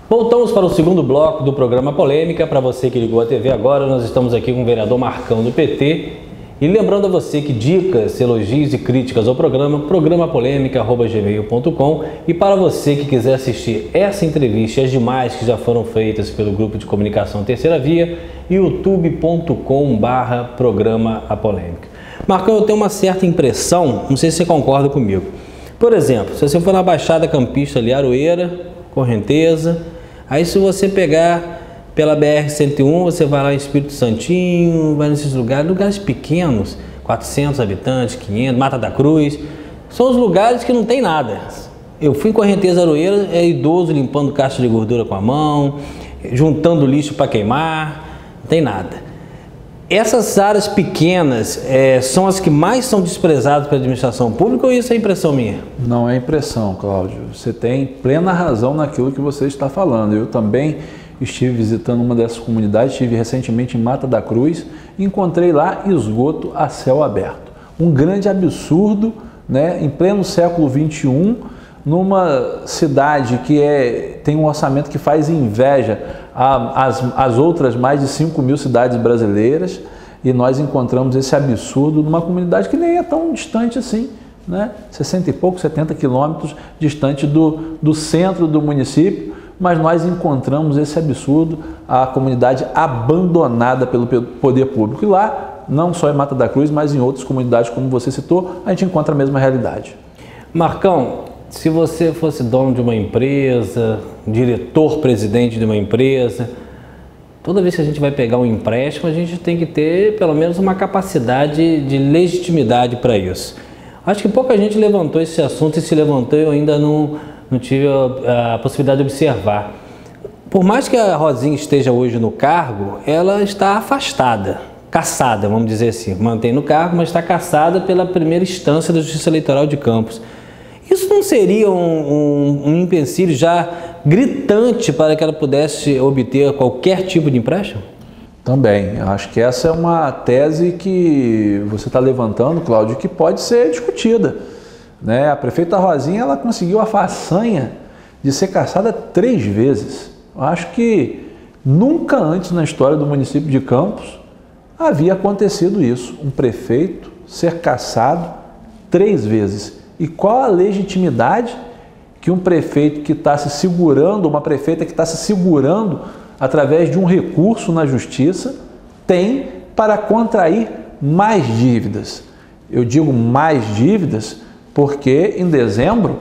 Voltamos para o segundo bloco do programa Polêmica. Para você que ligou a TV agora, nós estamos aqui com o vereador Marcão do PT. E lembrando a você que dicas, elogios e críticas ao programapolemica@gmail.com. E para você que quiser assistir essa entrevista e as demais que já foram feitas pelo grupo de comunicação Terceira Via, youtube.com/programa A Polêmica. Marcão, eu tenho uma certa impressão, não sei se você concorda comigo. Por exemplo, se você for na Baixada Campista ali, Aroeira, Correnteza, aí se você pegar pela BR-101, você vai lá em Espírito Santinho, vai nesses lugares pequenos, 400 habitantes, 500, Mata da Cruz, são os lugares que não tem nada. Eu fui em Correnteza, Aroeira, é idoso limpando caixa de gordura com a mão, juntando lixo para queimar, não tem nada. Essas áreas pequenas são as que mais são desprezadas pela administração pública ou isso é impressão minha? Não é impressão, Cláudio. Você tem plena razão naquilo que você está falando. Eu também estive visitando uma dessas comunidades, estive recentemente em Mata da Cruz e encontrei lá esgoto a céu aberto. Um grande absurdo, né, em pleno século XXI, numa cidade que tem um orçamento que faz inveja às outras mais de 5.000 cidades brasileiras, e nós encontramos esse absurdo numa comunidade que nem é tão distante assim, né? 60 e pouco, 70 quilômetros distante do centro do município, mas nós encontramos esse absurdo, a comunidade abandonada pelo poder público. E lá, não só em Mata da Cruz, mas em outras comunidades, como você citou, a gente encontra a mesma realidade. Marcão, se você fosse dono de uma empresa, diretor-presidente de uma empresa, toda vez que a gente vai pegar um empréstimo, a gente tem que ter pelo menos uma capacidade de legitimidade para isso. Acho que pouca gente levantou esse assunto, e se levantou eu ainda não tive a possibilidade de observar. Por mais que a Rosinha esteja hoje no cargo, ela está afastada, cassada, vamos dizer assim. Mantém no cargo, mas está cassada pela primeira instância da Justiça Eleitoral de Campos. Isso não seria um empecilho já gritante para que ela pudesse obter qualquer tipo de empréstimo? Também. Acho que essa é uma tese que você está levantando, Cláudio, que pode ser discutida, né? A prefeita Rosinha, ela conseguiu a façanha de ser cassada 3 vezes. Acho que nunca antes na história do município de Campos havia acontecido isso. Um prefeito ser cassado 3 vezes. E qual a legitimidade que um prefeito que está se segurando, uma prefeita que está se segurando através de um recurso na justiça tem para contrair mais dívidas? Eu digo mais dívidas porque em dezembro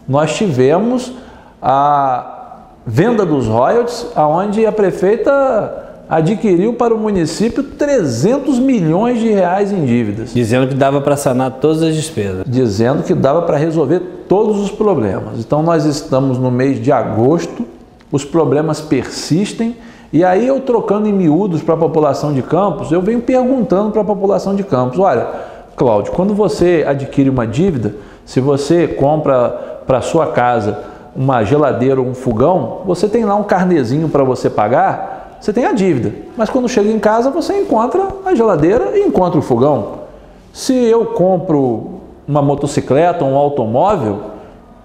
nós tivemos a venda dos royalties, onde a prefeita adquiriu para o município 300 milhões de reais em dívidas. Dizendo que dava para sanar todas as despesas. Dizendo que dava para resolver todos os problemas. Então nós estamos no mês de agosto, os problemas persistem, e aí eu trocando em miúdos para a população de Campos, eu venho perguntando para a população de Campos, olha, Cláudio, quando você adquire uma dívida, se você compra para sua casa uma geladeira ou um fogão, você tem lá um carnezinho para você pagar, você tem a dívida, mas quando chega em casa você encontra a geladeira e encontra o fogão. Se eu compro uma motocicleta ou um automóvel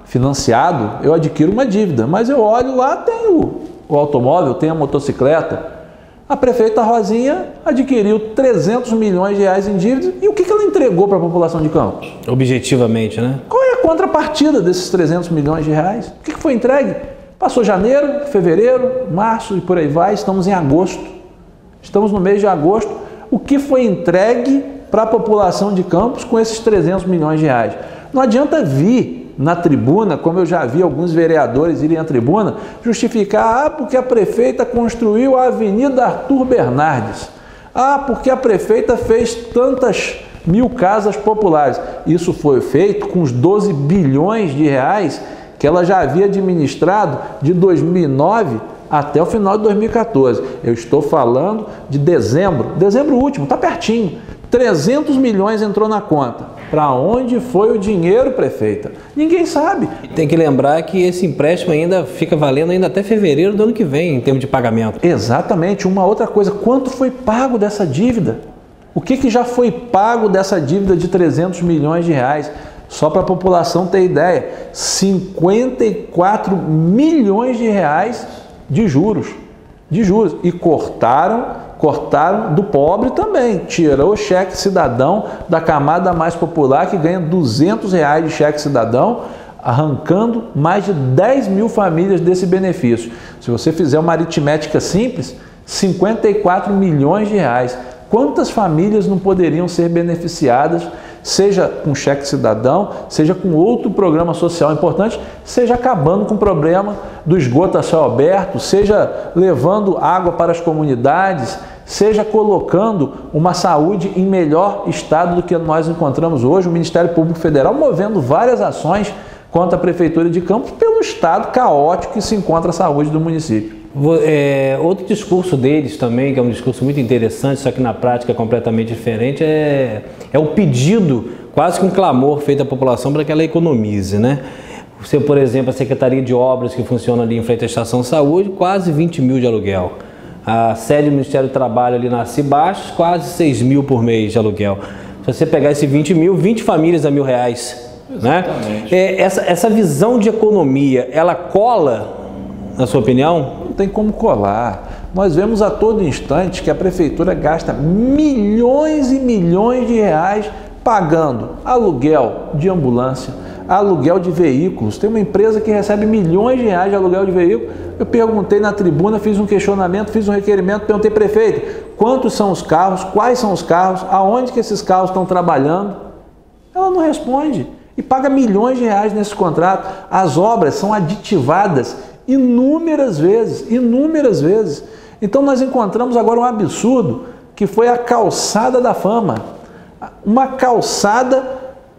financiado, eu adquiro uma dívida, mas eu olho lá, tem o automóvel, tem a motocicleta. A prefeita Rosinha adquiriu 300 milhões de reais em dívidas e o que ela entregou para a população de Campos? Objetivamente, né? Qual é a contrapartida desses 300 milhões de reais? O que foi entregue? Passou janeiro, fevereiro, março e por aí vai, estamos em agosto. Estamos no mês de agosto. O que foi entregue para a população de Campos com esses 300 milhões de reais? Não adianta vir na tribuna, como eu já vi alguns vereadores irem à tribuna, justificar, porque a prefeita construiu a Avenida Arthur Bernardes. Porque a prefeita fez tantas mil casas populares. Isso foi feito com os 12 bilhões de reais que ela já havia administrado de 2009 até o final de 2014. Eu estou falando de dezembro último, está pertinho. 300 milhões entrou na conta. Para onde foi o dinheiro, prefeita? Ninguém sabe. Tem que lembrar que esse empréstimo ainda fica valendo ainda até fevereiro do ano que vem, em termos de pagamento. Exatamente. Uma outra coisa, quanto foi pago dessa dívida? O que já foi pago dessa dívida de 300 milhões de reais? Só para a população ter ideia, 54 milhões de reais de juros. E cortaram do pobre também. Tirou o cheque cidadão da camada mais popular, que ganha R$200 de cheque cidadão, arrancando mais de 10 mil famílias desse benefício. Se você fizer uma aritmética simples, 54 milhões de reais. Quantas famílias não poderiam ser beneficiadas, seja com cheque cidadão, seja com outro programa social importante, seja acabando com o problema do esgoto a céu aberto, seja levando água para as comunidades, seja colocando uma saúde em melhor estado do que nós encontramos hoje. O Ministério Público Federal movendo várias ações contra a Prefeitura de Campos pelo estado caótico que se encontra a saúde do município. Outro discurso deles também, que é um discurso muito interessante, só que na prática é completamente diferente, é o pedido, quase que um clamor feito à população para que ela economize, né? Você, por exemplo, a Secretaria de Obras que funciona ali em frente à Estação Saúde, quase 20 mil de aluguel. A sede do Ministério do Trabalho ali na Cibaixos, quase 6 mil por mês de aluguel. Se você pegar esse 20 mil, 20 famílias a R$1.000, né? Essa visão de economia, ela cola, na sua opinião? Não tem como colar. Nós vemos a todo instante que a Prefeitura gasta milhões e milhões de reais pagando aluguel de ambulância, aluguel de veículos. Tem uma empresa que recebe milhões de reais de aluguel de veículo. Eu perguntei na tribuna, fiz um questionamento, fiz um requerimento, perguntei, prefeito, quantos são os carros, quais são os carros, aonde que esses carros estão trabalhando? Ela não responde e paga milhões de reais nesse contrato. As obras são aditivadas inúmeras vezes. Então nós encontramos agora um absurdo, que foi a calçada da fama. Uma calçada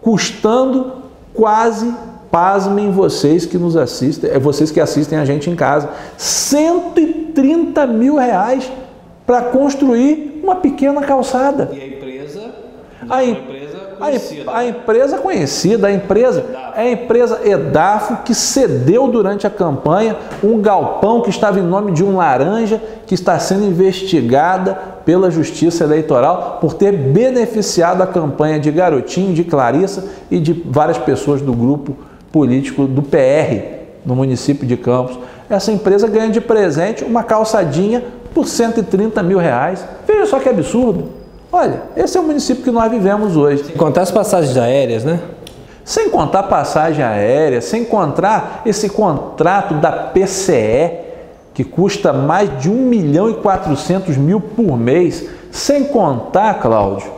custando quase, pasmem vocês que nos assistem, vocês que assistem a gente em casa, R$130 mil para construir uma pequena calçada. E a empresa? A empresa conhecida, é a empresa Edafo, que cedeu durante a campanha um galpão que estava em nome de um laranja, que está sendo investigada pela Justiça Eleitoral por ter beneficiado a campanha de Garotinho, de Clarissa e de várias pessoas do grupo político do PR no município de Campos. Essa empresa ganha de presente uma calçadinha por R$130 mil. Veja só que absurdo. Olha, esse é o município que nós vivemos hoje. Sem contar as passagens aéreas, né? Sem contar passagem aérea, sem contar esse contrato da PCE, que custa mais de 1.400.000 por mês, sem contar, Cláudio,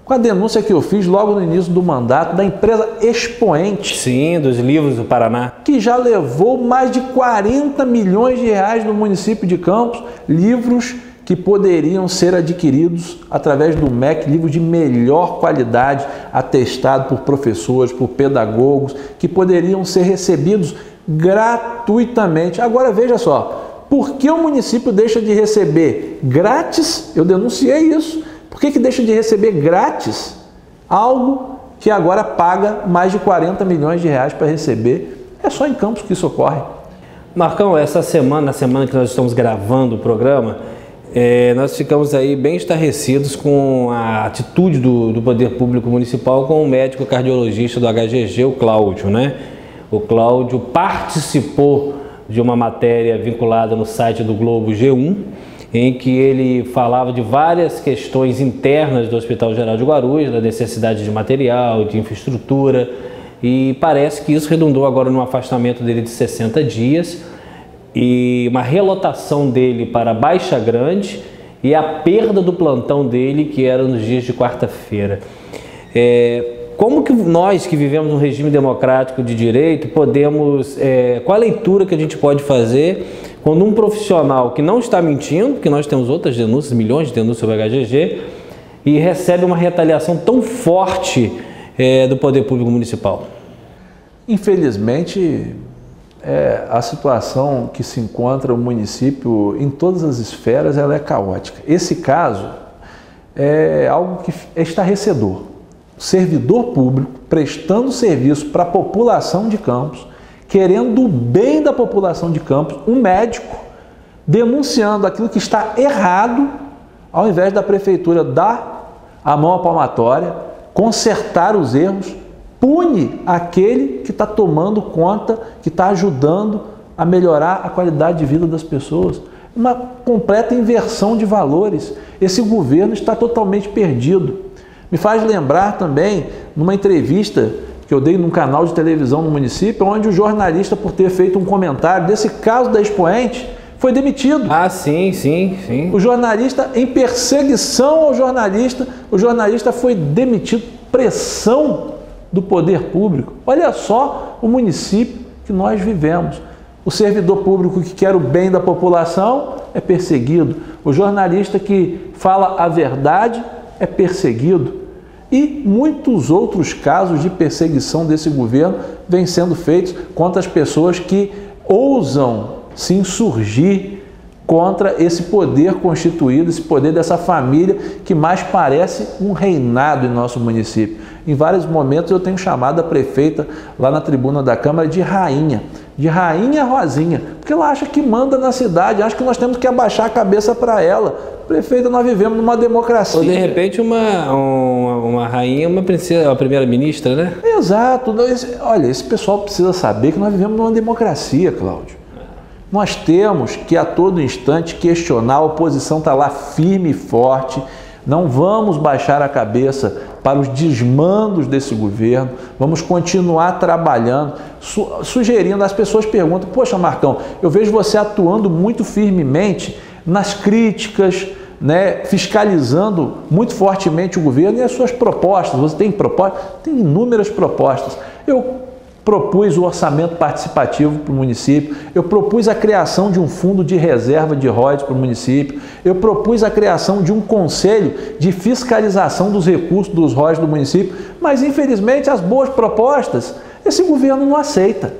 com a denúncia que eu fiz logo no início do mandato da empresa Expoente. Sim, dos livros do Paraná. Que já levou mais de 40 milhões de reais no município de Campos, livros que poderiam ser adquiridos através do MEC, livros de melhor qualidade, atestado por professores, por pedagogos, que poderiam ser recebidos gratuitamente. Agora veja só, por que o município deixa de receber grátis? Eu denunciei isso. Por que deixa de receber grátis algo que agora paga mais de 40 milhões de reais para receber? É só em Campos que isso ocorre. Marcão, essa semana, na semana que nós estamos gravando o programa, nós ficamos aí bem estarrecidos com a atitude do Poder Público Municipal com o médico cardiologista do HGG, o Cláudio, né? O Cláudio participou de uma matéria vinculada no site do Globo G1, em que ele falava de várias questões internas do Hospital Geral de Guarulhos, da necessidade de material, de infraestrutura, e parece que isso redundou agora no afastamento dele de 60 dias, e uma relotação dele para Baixa Grande e a perda do plantão dele, que era nos dias de quarta-feira. Como que nós que vivemos um regime democrático de direito podemos, qual a leitura que a gente pode fazer quando um profissional que não está mentindo, porque nós temos outras denúncias, milhões de denúncias sobre o HGG, e recebe uma retaliação tão forte do Poder Público Municipal? Infelizmente, a situação que se encontra o município em todas as esferas, ela é caótica. Esse caso é algo que é estarrecedor. O servidor público prestando serviço para a população de Campos, querendo o bem da população de Campos, um médico denunciando aquilo que está errado, ao invés da prefeitura dar a mão à palmatória, consertar os erros, pune aquele que está tomando conta, que está ajudando a melhorar a qualidade de vida das pessoas. Uma completa inversão de valores. Esse governo está totalmente perdido. Me faz lembrar também, numa entrevista que eu dei num canal de televisão no município, onde o jornalista, por ter feito um comentário desse caso da expoente, foi demitido. Ah, sim, sim, sim. O jornalista, em perseguição ao jornalista, o jornalista foi demitido. Pressão do poder público. Olha só o município que nós vivemos. O servidor público que quer o bem da população é perseguido. O jornalista que fala a verdade é perseguido. E muitos outros casos de perseguição desse governo vêm sendo feitos contra as pessoas que ousam se insurgir contra esse poder constituído, esse poder dessa família que mais parece um reinado em nosso município. Em vários momentos eu tenho chamado a prefeita lá na tribuna da Câmara de Rainha Rosinha, porque ela acha que manda na cidade, acha que nós temos que abaixar a cabeça para ela. Prefeita, nós vivemos numa democracia. Ou de repente uma rainha, uma princesa, a primeira-ministra, né? Exato. Olha, esse pessoal precisa saber que nós vivemos numa democracia, Cláudio. Nós temos que a todo instante questionar, a oposição está lá firme e forte, não vamos baixar a cabeça para os desmandos desse governo, vamos continuar trabalhando, sugerindo. As pessoas perguntam, poxa Marcão, eu vejo você atuando muito firmemente nas críticas, né, fiscalizando muito fortemente o governo e as suas propostas. Você tem propostas? Tem inúmeras propostas. Eu propus o orçamento participativo para o município, eu propus a criação de um fundo de reserva de royalties para o município, eu propus a criação de um conselho de fiscalização dos recursos dos royalties do município, mas infelizmente as boas propostas esse governo não aceita.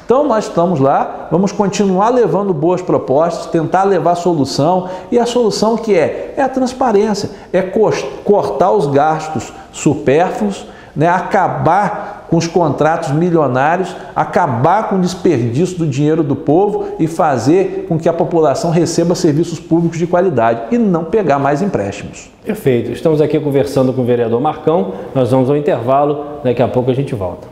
Então nós estamos lá, vamos continuar levando boas propostas, tentar levar solução, e a solução que é a transparência, é cortar os gastos supérfluos, né, acabar com os contratos milionários, acabar com o desperdício do dinheiro do povo e fazer com que a população receba serviços públicos de qualidade e não pegar mais empréstimos. Perfeito. Estamos aqui conversando com o vereador Marcão. Nós vamos ao intervalo, daqui a pouco a gente volta.